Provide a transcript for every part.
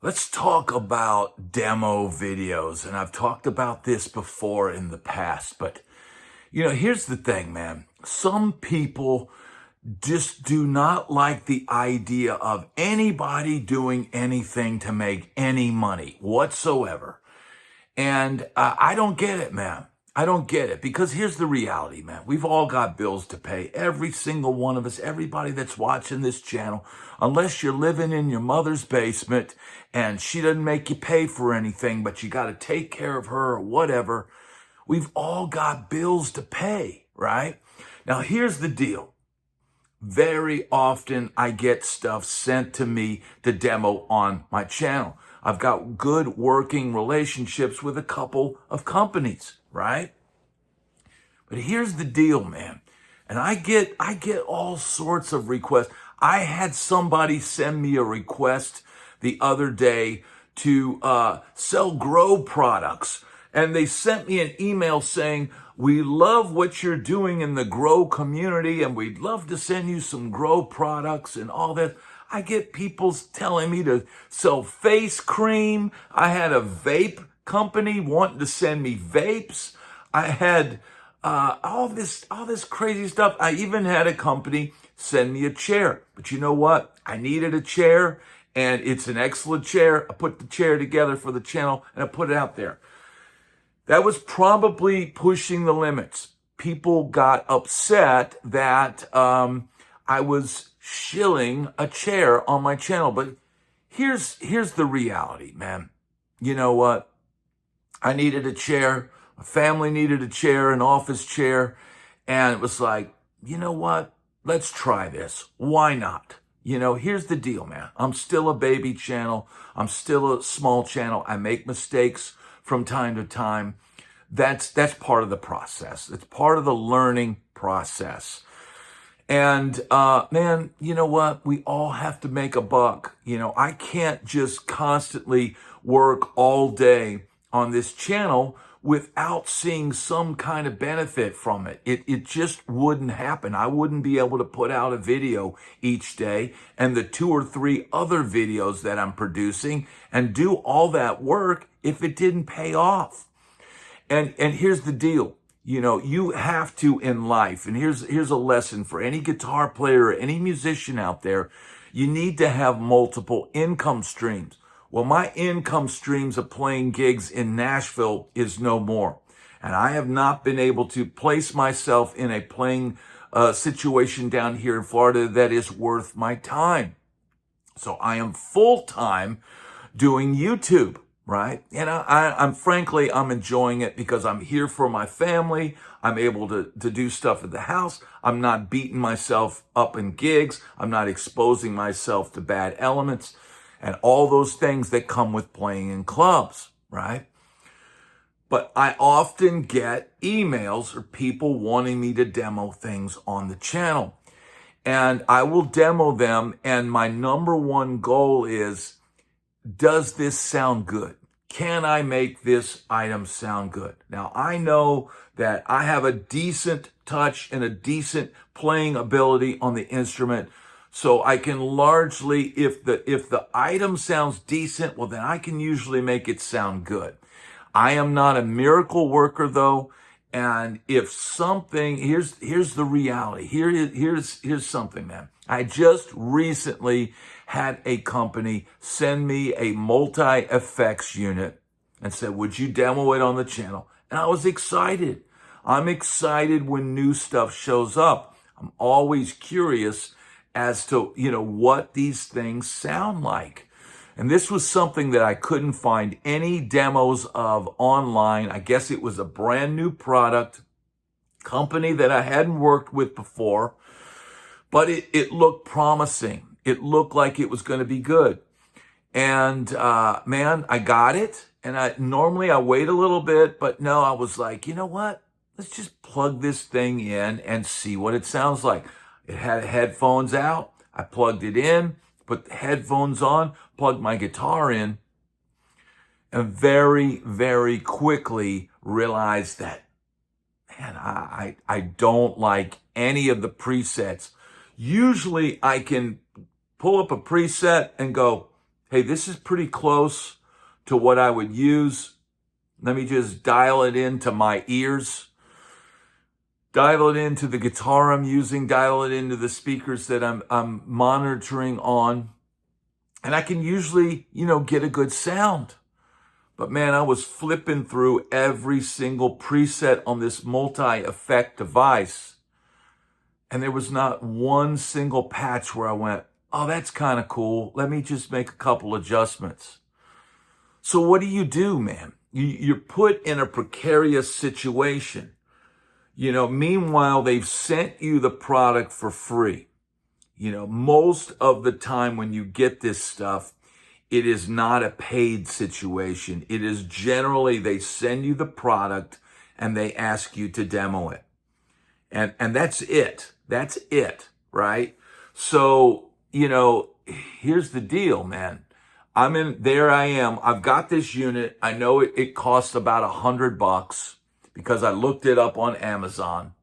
Let's talk about demo videos. And I've talked about this before in the past, but here's the thing, man. Some people just do not like the idea of anybody doing anything to make any money whatsoever. And I don't get it, man. I don't get it because here's the reality, man. We've all got bills to pay. Every single one of us, everybody that's watching this channel, unless you're living in your mother's basement and she doesn't make you pay for anything, but you got to take care of her or whatever. We've all got bills to pay, right? Now, here's the deal. Very often I get stuff sent to me to demo on my channel. I've got good working relationships with a couple of companies, right? But here's the deal, man. And I get all sorts of requests. I had somebody send me a request the other day to sell grow products. And they sent me an email saying, "We love what you're doing in the grow community and we'd love to send you some grow products and all that." I get people telling me to sell face cream. I had a vape company wanting to send me vapes. I had all this crazy stuff. I even had a company send me a chair. But you know what? I needed a chair, and it's an excellent chair. I put the chair together for the channel, and I put it out there. That was probably pushing the limits. People got upset that I was shilling a chair on my channel. But here's the reality, man. You know what? I needed a chair. My family needed a chair, an office chair. And it was like, you know what? Let's try this. Why not? Here's the deal, man. I'm still a baby channel. I'm still a small channel. I make mistakes from time to time. That's part of the process. It's part of the learning process. And man, you know what? We all have to make a buck. I can't just constantly work all day on this channel without seeing some kind of benefit from it. It just wouldn't happen. I wouldn't be able to put out a video each day and the 2 or 3 other videos that I'm producing and do all that work if it didn't pay off. And here's the deal. You have to in life, and here's a lesson for any guitar player or any musician out there. You need to have multiple income streams. Well, my income streams of playing gigs in Nashville is no more. And I have not been able to place myself in a playing situation down here in Florida that is worth my time. So I am full-time doing YouTube. Right? And I'm frankly, I'm enjoying it because I'm here for my family. I'm able to do stuff at the house. I'm not beating myself up in gigs. I'm not exposing myself to bad elements and all those things that come with playing in clubs, right? But I often get emails or people wanting me to demo things on the channel. And I will demo them. And my number one goal is, does this sound good? Can I make this item sound good? Now, I know that I have a decent touch and a decent playing ability on the instrument. So I can largely, if the item sounds decent, well, then I can usually make it sound good. I am not a miracle worker though. And if something, here's the reality. Here's something, man. I just recently had a company send me a multi-effects unit and said, "Would you demo it on the channel?" And I was excited. I'm excited when new stuff shows up. I'm always curious as to, what these things sound like. And this was something that I couldn't find any demos of online. I guess it was a brand new product, company that I hadn't worked with before, but it looked promising. It looked like it was going to be good. And man, I got it. And normally I wait a little bit, but no, I was like, you know what? Let's just plug this thing in and see what it sounds like. It had headphones out. I plugged it in, put the headphones on, plugged my guitar in, and very, very quickly realized that, man, I don't like any of the presets. Usually I can pull up a preset and go, hey, this is pretty close to what I would use. Let me just dial it into my ears, dial it into the guitar I'm using, dial it into the speakers that I'm monitoring on. And I can usually, get a good sound. But man, I was flipping through every single preset on this multi-effect device, and there was not one single patch where I went, oh, that's kind of cool. Let me just make a couple adjustments. So what do, man? You're put in a precarious situation. Meanwhile, they've sent you the product for free. Most of the time when you get this stuff, it is not a paid situation. It is generally they send you the product and they ask you to demo it. And that's it. That's it, right? So, here's the deal, man. There I am. I've got this unit. I know it costs about $100 because I looked it up on Amazon.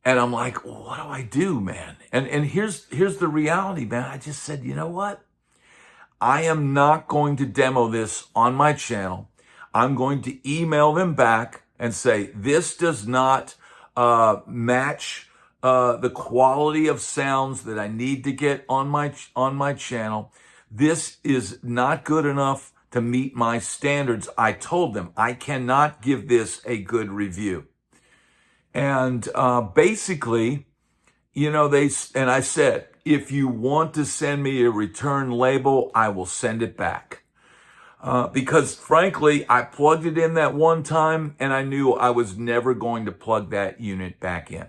And I'm like, well, what do I do, man? And here's the reality, man. I just said, you know what? I am not going to demo this on my channel. I'm going to email them back and say, this does not match the quality of sounds that I need to get on my channel. This is not good enough to meet my standards. I told them I cannot give this a good review. And basically, I said, if you want to send me a return label, I will send it back. Because frankly, I plugged it in that one time and I knew I was never going to plug that unit back in.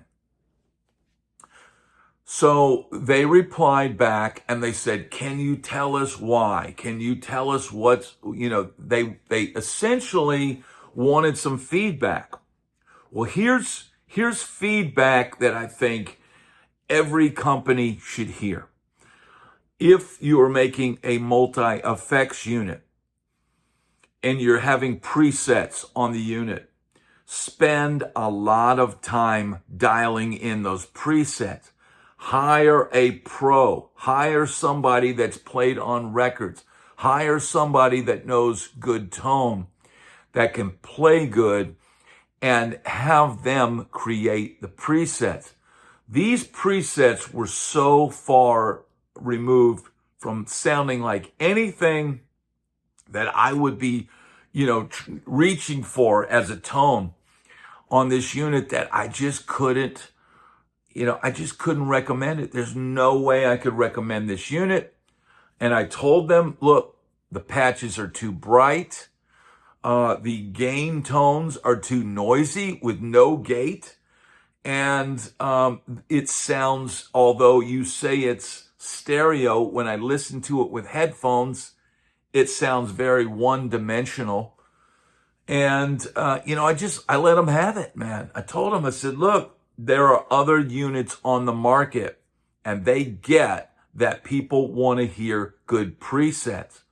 So they replied back and they said, can you tell us why? Can you tell us what's, they essentially wanted some feedback. Well, here's feedback that I think every company should hear. If you are making a multi-effects unit and you're having presets on the unit, spend a lot of time dialing in those presets. Hire a pro. Hire somebody that's played on records. Hire somebody that knows good tone, that can play good, and have them create the presets. These presets were so far removed from sounding like anything that I would be, reaching for as a tone on this unit that I just couldn't recommend it. There's no way I could recommend this unit. And I told them, look, the patches are too bright. The gain tones are too noisy with no gate. And it sounds, although you say it's stereo, when I listen to it with headphones, it sounds very one-dimensional. And, I let them have it, man. I told them, I said, look, there are other units on the market, and they get that people want to hear good presets.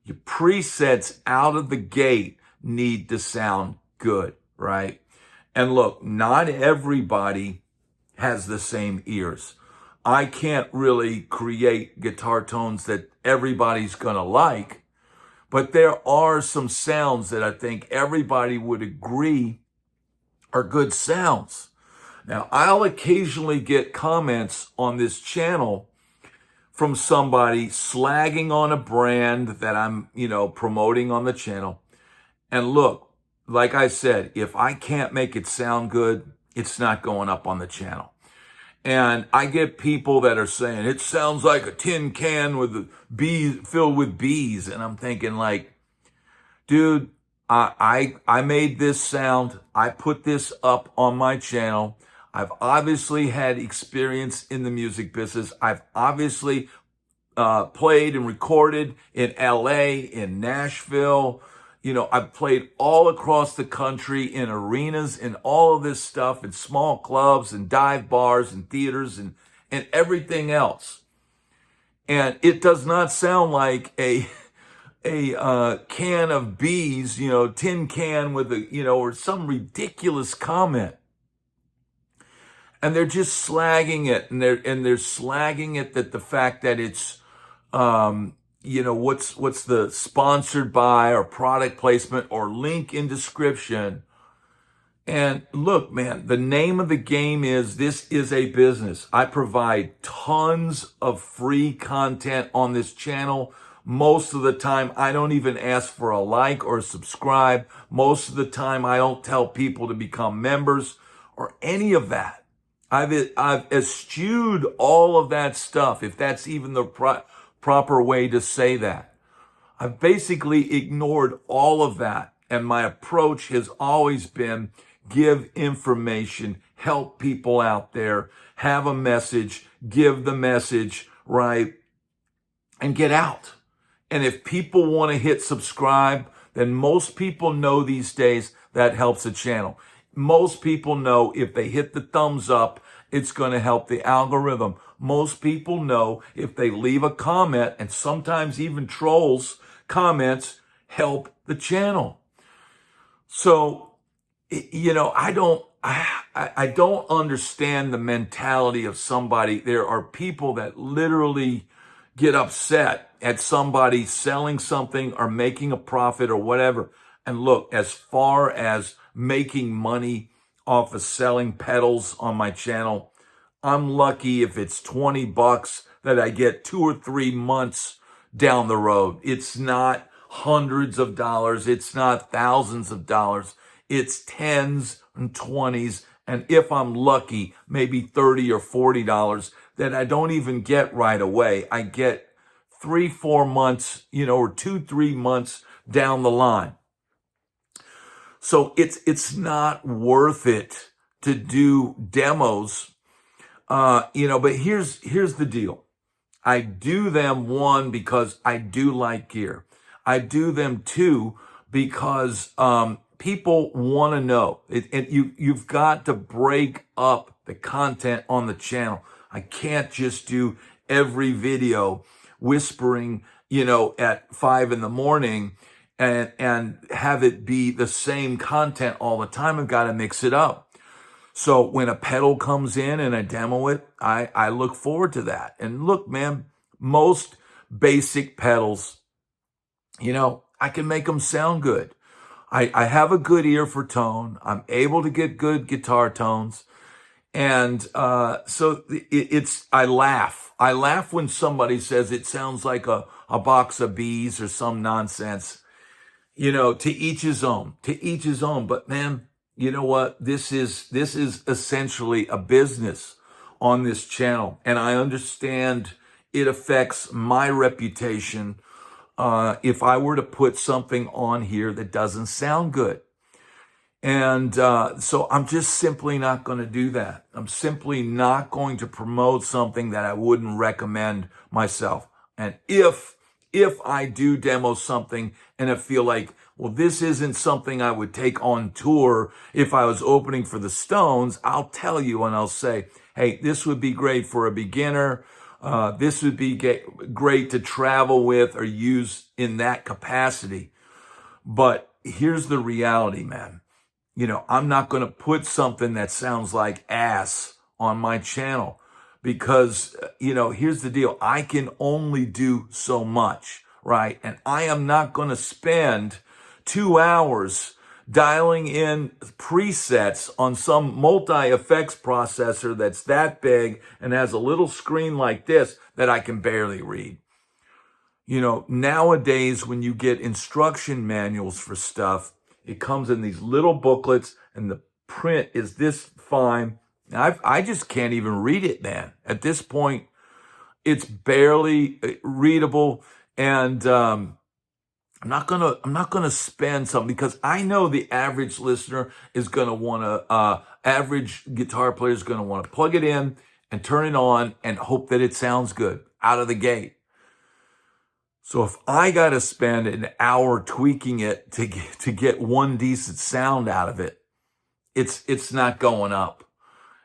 Your presets out of the gate need to sound good, right? And look, not everybody has the same ears. I can't really create guitar tones that everybody's gonna like, but there are some sounds that I think everybody would agree are good sounds. Now, I'll occasionally get comments on this channel from somebody slagging on a brand that I'm, promoting on the channel. And look, like I said, if I can't make it sound good, it's not going up on the channel. And I get people that are saying, it sounds like a tin can with bees filled with bees. And I'm thinking like, dude, I made this sound. I put this up on my channel. I've obviously had experience in the music business. I've obviously played and recorded in LA, in Nashville. I've played all across the country in arenas and all of this stuff in small clubs and dive bars and theaters and everything else. And it does not sound like a can of bees, tin can with or some ridiculous comment. And they're just slagging it, and they're slagging it that the fact that it's what's the sponsored by or product placement or link in description. And look, man, the name of the game is this is a business. I provide tons of free content on this channel. Most of the time, I don't even ask for a like or a subscribe. Most of the time, I don't tell people to become members or any of that. I've eschewed all of that stuff, if that's even the proper way to say that. I've basically ignored all of that. And my approach has always been give information, help people out there, have a message, give the message, right? And get out. And if people want to hit subscribe, then most people know these days that helps the channel. Most people know if they hit the thumbs up, it's going to help the algorithm. Most people know if they leave a comment, and sometimes even trolls comments, help the channel. So, I don't understand the mentality of somebody. There are people that literally get upset at somebody selling something or making a profit or whatever. And look, as far as making money off of selling pedals on my channel, I'm lucky if it's $20 that I get 2 or 3 months down the road. It's not hundreds of dollars. It's not thousands of dollars. It's tens and 20s. And if I'm lucky, maybe $30 or $40 that I don't even get right away. I get 3-4 months, or 2-3 months down the line. So it's not worth it to do demos, but here's the deal. I do them, one, because I do like gear. I do them, two, because people want to know. You've got to break up the content on the channel. I can't just do every video whispering, at 5 a.m. and have it be the same content all the time. I've got to mix it up. So when a pedal comes in and I demo it, I look forward to that. And look, man, most basic pedals, I can make them sound good. I have a good ear for tone. I'm able to get good guitar tones. And so I laugh. I laugh when somebody says it sounds like a box of bees or some nonsense. To each his own. To each his own. But man, you know what? This is essentially a business on this channel. And I understand it affects my reputation if I were to put something on here that doesn't sound good. And so I'm just simply not going to do that. I'm simply not going to promote something that I wouldn't recommend myself. And if I do demo something and I feel like, well, this isn't something I would take on tour if I was opening for the Stones, I'll tell you and I'll say, hey, this would be great for a beginner. This would be great to travel with or use in that capacity. But here's the reality, man. I'm not going to put something that sounds like ass on my channel because, here's the deal. I can only do so much, right? And I am not going to spend 2 hours dialing in presets on some multi-effects processor that's that big and has a little screen like this that I can barely read. Nowadays, when you get instruction manuals for stuff, it comes in these little booklets and the print is this fine. I just can't even read it, man. At this point, it's barely readable. And I'm not gonna spend something because I know the average listener is gonna want to, average guitar player is gonna want to plug it in and turn it on and hope that it sounds good out of the gate. So if I got to spend an hour tweaking it to get one decent sound out of it, it's not going up.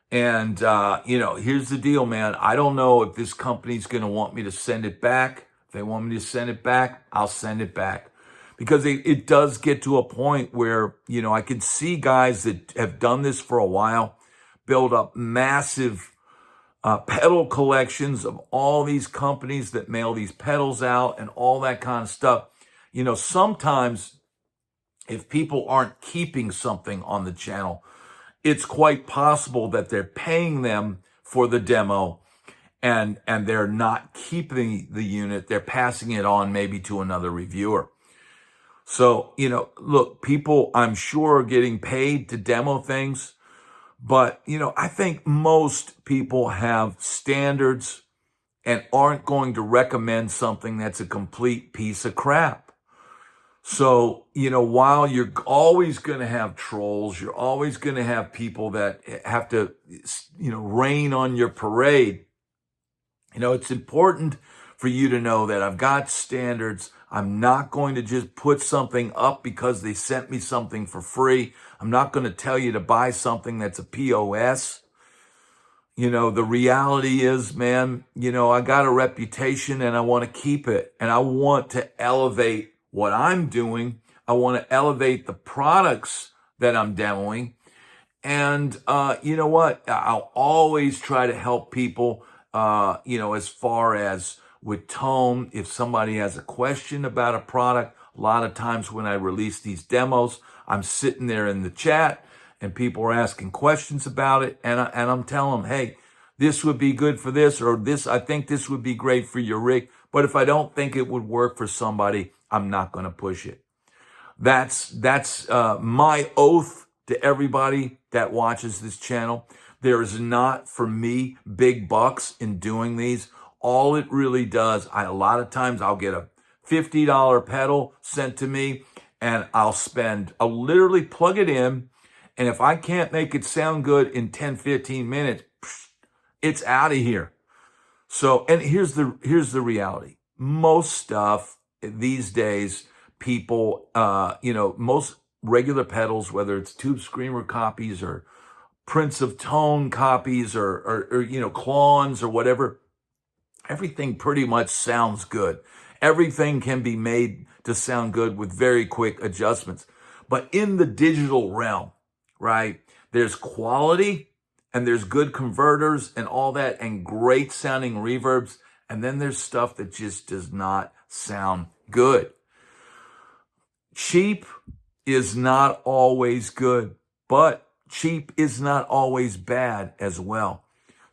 And, here's the deal, man. I don't know if this company's going to want me to send it back. If they want me to send it back, I'll send it back. Because it does get to a point where, I can see guys that have done this for a while build up massive pedal collections of all these companies that mail these pedals out and all that kind of stuff. Sometimes if people aren't keeping something on the channel, it's quite possible that they're paying them for the demo and they're not keeping the unit. They're passing it on maybe to another reviewer. So, look, people, I'm sure, are getting paid to demo things. But, I think most people have standards and aren't going to recommend something that's a complete piece of crap. So, while you're always going to have trolls, you're always going to have people that have to, rain on your parade. It's important for you to know that I've got standards. I'm not going to just put something up because they sent me something for free. I'm not going to tell you to buy something that's a POS. The reality is, man, I got a reputation and I want to keep it. And I want to elevate what I'm doing. I want to elevate the products that I'm demoing. And you know what? I'll always try to help people, as far as with tone. If somebody has a question about a product, a lot of times when I release these demos, I'm sitting there in the chat and people are asking questions about it. And I'm telling them, hey, this would be good for this, or this, I think this would be great for your rig. But if I don't think it would work for somebody, I'm not going to push it. That's my oath to everybody that watches this channel. There is not, for me, big bucks in doing these. All it really does, a lot of times I'll get a $50 pedal sent to me and I'll literally plug it in. And if I can't make it sound good in 10, 15 minutes, it's out of here. So, and here's the reality. Most stuff these days, people, most regular pedals, whether it's Tube Screamer copies or Prince of Tone copies or clones or whatever, everything pretty much sounds good. Everything can be made to sound good with very quick adjustments. But in the digital realm, right, there's quality and there's good converters and all that and great sounding reverbs. And then there's stuff that just does not sound good. Cheap is not always good, but cheap is not always bad as well.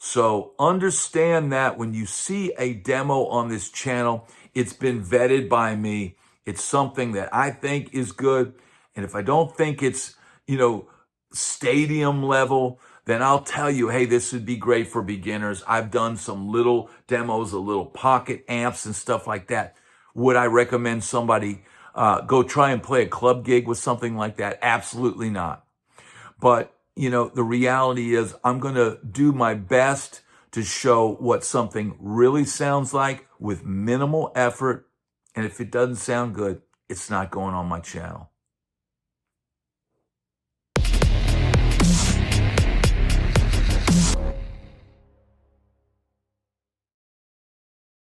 So understand that when you see a demo on this channel, it's been vetted by me. It's something that I think is good. And if I don't think it's, stadium level, then I'll tell you, hey, this would be great for beginners. I've done some little demos, little pocket amps and stuff like that. Would I recommend somebody go try and play a club gig with something like that? Absolutely not. But, the reality is I'm going to do my best to show what something really sounds like with minimal effort. And if it doesn't sound good, it's not going on my channel.